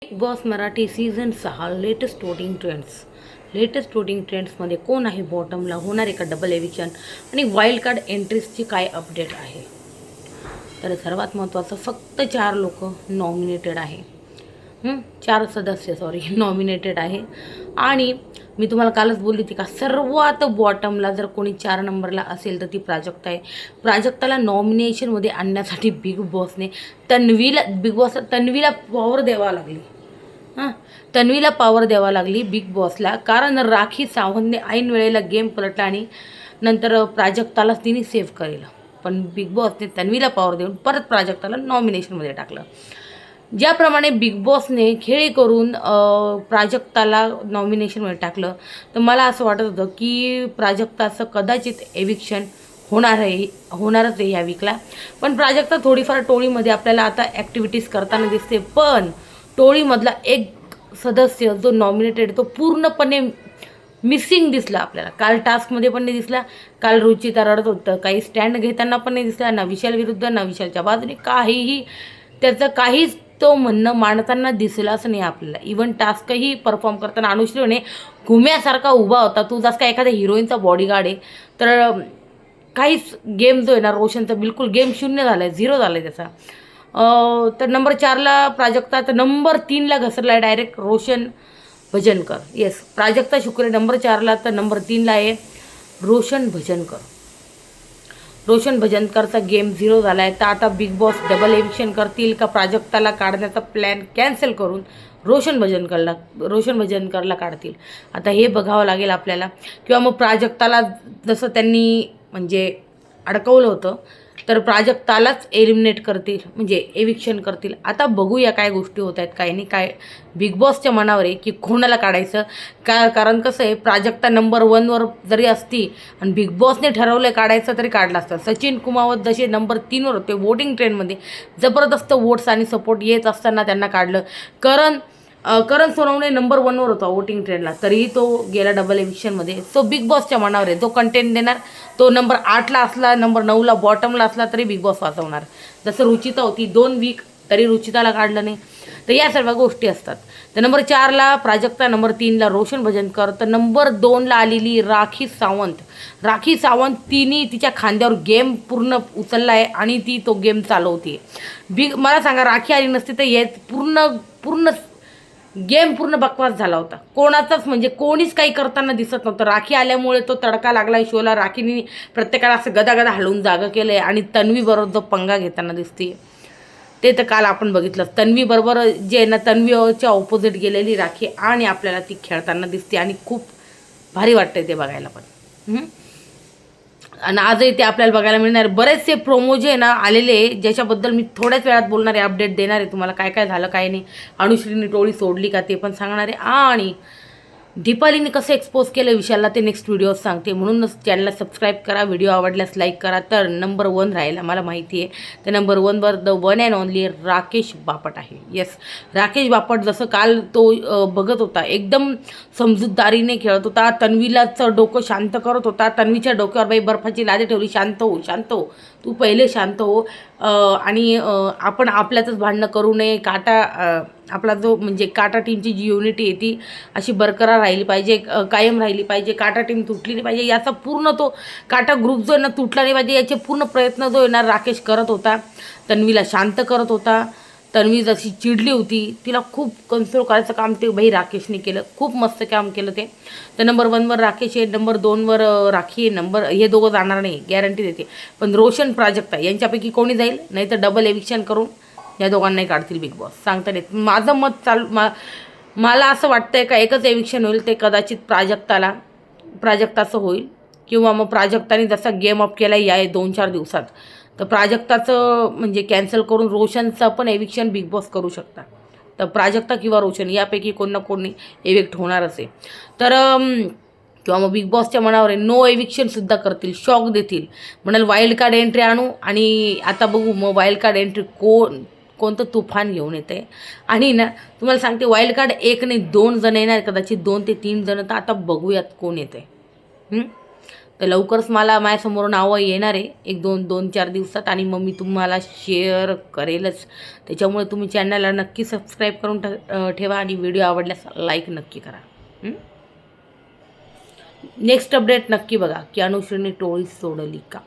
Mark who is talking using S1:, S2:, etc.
S1: Big Boss Marathi season 6 latest voting ट्रेंड्समध्ये कोण आहे बॉटमला, होणार आहे का डबल एविक्शन आणि वाईल्ड कार्ड एंट्रीजची काय अपडेट आहे. तर सर्वात महत्त्वाचं, फक्त 4 लोक नॉमिनेटेड आहे. 4 सदस्य नॉमिनेटेड आहे. आणि मी तुम्हाला कालच बोलली होती का, सर्वात बॉटमला जर कोणी 4 नंबरला असेल तर ती प्राजक्ता आहे. प्राजक्ताला नॉमिनेशनमध्ये आणण्यासाठी बिग बॉसने तन्वीला पॉवर द्यावा लागली. तन्वीला पॉवर द्यावा लागली बिग बॉसला, कारण राखी सावंतने ऐन वेळेला गेम पलटला आणि नंतर प्राजक्तालाच तिने सेव्ह केलं. पण बिग बॉसने तन्वीला पॉवर देऊन परत प्राजक्ताला नॉमिनेशनमध्ये टाकलं. ज्याप्रमाणे बिग बॉसने खेळी करून प्राजक्ताला नॉमिनेशनमध्ये टाकलं, तर मला असं वाटत होतं की प्राजक्ताचं कदाचित एविक्शन होणारच आहे या वीकला. पण प्राजक्ता थोडीफार टोळीमध्ये आपल्याला आता ॲक्टिव्हिटीज करताना दिसते. पण टोळीमधला एक सदस्य जो नॉमिनेटेड तो पूर्णपणे मिसिंग दिसला आपल्याला. काल टास्कमध्ये पण नाही दिसला. काल रुचिता रडत होतं, काही स्टँड घेताना पण नाही दिसला, ना विशाल विरुद्ध ना विशालच्या बाजूने काहीही त्याचं काहीच तो म्हणणं मांडताना दिसलाच नाही आपल्याला. इव्हन टास्कही परफॉर्म करताना अनुश्री म्हणे घुम्यासारखा उभा होता, तू जसं काय एखाद्या हिरोईनचा बॉडीगार्ड आहे. तर काहीच गेम जो आहे ना रोशनचा, बिलकुल गेम शून्य झाला आहे, 0 झाला आहे त्याचा. तर नंबर 4ला प्राजक्ता, तर नंबर 3ला घसरला आहे डायरेक्ट रोशन भजनकर. येस, प्राजक्ता शुक्रे नंबर 4ला, तर नंबर 3ला आहे रोशन भजनकर. रोशन भजनकरचा गेम 0 झाला आहे. तर आता बिग बॉस डबल एविक्शन करतील का प्राजक्ताला काढण्याचा प्लॅन कॅन्सल करून रोशन भजनकरला काढतील, आता हे बघावं लागेल आपल्याला. किंवा मग प्राजक्ताला जसं त्यांनी म्हणजे अडकवलं होतं, तर प्राजक्तालाच एलिमिनेट करतील, म्हणजे एविक्शन करतील. आता बघूया काय गोष्टी होत आहेत, काय नाही. काय बिग बॉसच्या मनावर आहे की कोणाला काढायचं. कारण कसं आहे, प्राजक्ता नंबर 1वर जरी असती आणि बिग बॉसने ठरवलं काढायचं तरी काढलं असतं. सचिन कुमावत जसे नंबर 3वर होते वोटिंग ट्रेंडमध्ये, जबरदस्त वोट्स आणि सपोर्ट येत असताना त्यांना काढलं. करण सोनवणे नंबर 1वर होता वोटिंग ट्रेंडला, तरीही तो गेला डबल एविक्शनमध्ये. सो बिग बॉसच्या मनावर आहे, जो कंटेंट देणार तो नंबर 8ला असला, नंबर 9ला बॉटमला असला तरी बिग बॉस वाचवणार. जसं रुचिता होती 2 वीक तरी रुचिताला काढलं नाही. तर या सर्व गोष्टी असतात. तर नंबर 4ला प्राजक्ता, नंबर 3ला रोशन भजनकर, तर नंबर 2ला आलेली राखी सावंत तिने तिच्या खांद्यावर गेम पूर्ण उचलला आहे आणि ती तो गेम चालवते. मला सांगा, राखी आली नसती तर हे पूर्ण गेम पूर्ण बकवास झाला होता. कोणाचाच म्हणजे कोणीच काही करताना दिसत नव्हतं. राखी आल्यामुळे तो तडका लागला शोला. राखीने प्रत्येकाला असं गदागदा हलवून जागा केलं आहे. आणि तन्वीबरोबर जो पंगा घेताना दिसते ते तर काल आपण बघितलं. तन्वीबरोबर जे आहे ना, तन्वीच्या ऑपोजिट गेलेली राखी आणि आपल्याला ती खेळताना दिसते आणि खूप भारी वाटतंय ते बघायला पण. आणि आजही ते आपल्याला बघायला मिळणार. बरेचसे प्रोमो जे आहे ना आलेले, ज्याच्याबद्दल मी थोड्याच वेळात बोलणार आहे, अपडेट देणार आहे तुम्हाला, काय काय झालं काय नाही. अनुश्रीने टोळी सोडली का ते पण सांगणार आहे. आणि दीपालीने कसं एक्सपोज केलं विशालला ते नेक्स्ट व्हिडिओ सांगते. म्हणूनच चॅनलला सबस्क्राईब करा, व्हिडिओ आवडल्यास लाईक करा. तर नंबर 1 राहिला मला माहिती आहे, तर नंबर 1वर the one and only Rakesh Bapat आहे. येस, राकेश बापट जसं काल तो बघत होता, एकदम समजूतदारीने खेळत होता, तन्वीलाचं डोकं शांत करत होता. तन्वीच्या डोक्यावर बाई बर्फाची लादी ठेवली, शांत हो तू पहिले शांत हो. आणि आपण आपल्यातच भांडणं करू नये. आपला जो म्हणजे काटा टीमची जी युनिटी आहे ती अशी बरकरार राहिली पाहिजे, कायम राहिली पाहिजे. काटा टीम तुटली नाही पाहिजे, याचा पूर्ण तो काटा ग्रुप जो आहे ना तुटला नाही पाहिजे, याचे पूर्ण प्रयत्न जो आहे ना राकेश करत होता. तन्वीला शांत करत होता. तन्वी जशी चिडली होती, तिला खूप कन्सोल करायचं काम ते भाई राकेशने केलं. खूप मस्त काम केलं ते. तर नंबर 1वर राकेश आहे, नंबर 2वर राखी आहे. हे दोघं जाणार नाही, गॅरंटी देते. पण रोशन प्राजक्ता यांच्यापैकी कोणी जाईल, नाही तर डबल एविक्शन करून या दोघांनाही काढतील बिग बॉस, सांगता येत. माझं मत मला असं वाटतंय का एकच एविक्शन होईल, ते कदाचित प्राजक्ताचं होईल. किंवा मग प्राजक्ताने जसा गेम अप केला या 2-4 दिवसात, तर प्राजक्ताचं म्हणजे कॅन्सल करून रोशनचं पण एविक्शन बिग बॉस करू शकता. तर प्राजक्ता किंवा रोशन यापैकी कोण ना कोणी एविक्ट होणारच आहे. तर किंवा मग बिग बॉसच्या मनावर आहे, नो एविक्शनसुद्धा करतील, शॉक देतील. म्हणाल वाईल्ड कार्ड एंट्री आणू. आणि आता बघू मग वाईल्ड कार्ड एंट्री कोणतं तुफान घेऊन येते. आणि ना तुम्हाला सांगते, वाईल्ड कार्ड 1 नाही 2 जण येणार, कदाचित 2 ते 3 जण. तर आता बघूयात कोण येते. तर लवकरच मला माझ्यासमोर नावं येणार आहे 1-2-4 दिवसात, आणि मग मी तुम्हाला शेअर करेलच. त्याच्यामुळे तुम्ही चॅनलला नक्की सबस्क्राईब करून ठेवा आणि व्हिडिओ आवडल्यास लाईक नक्की करा. नेक्स्ट अपडेट नक्की बघा की अनुश्रीने टोळी सोडली का.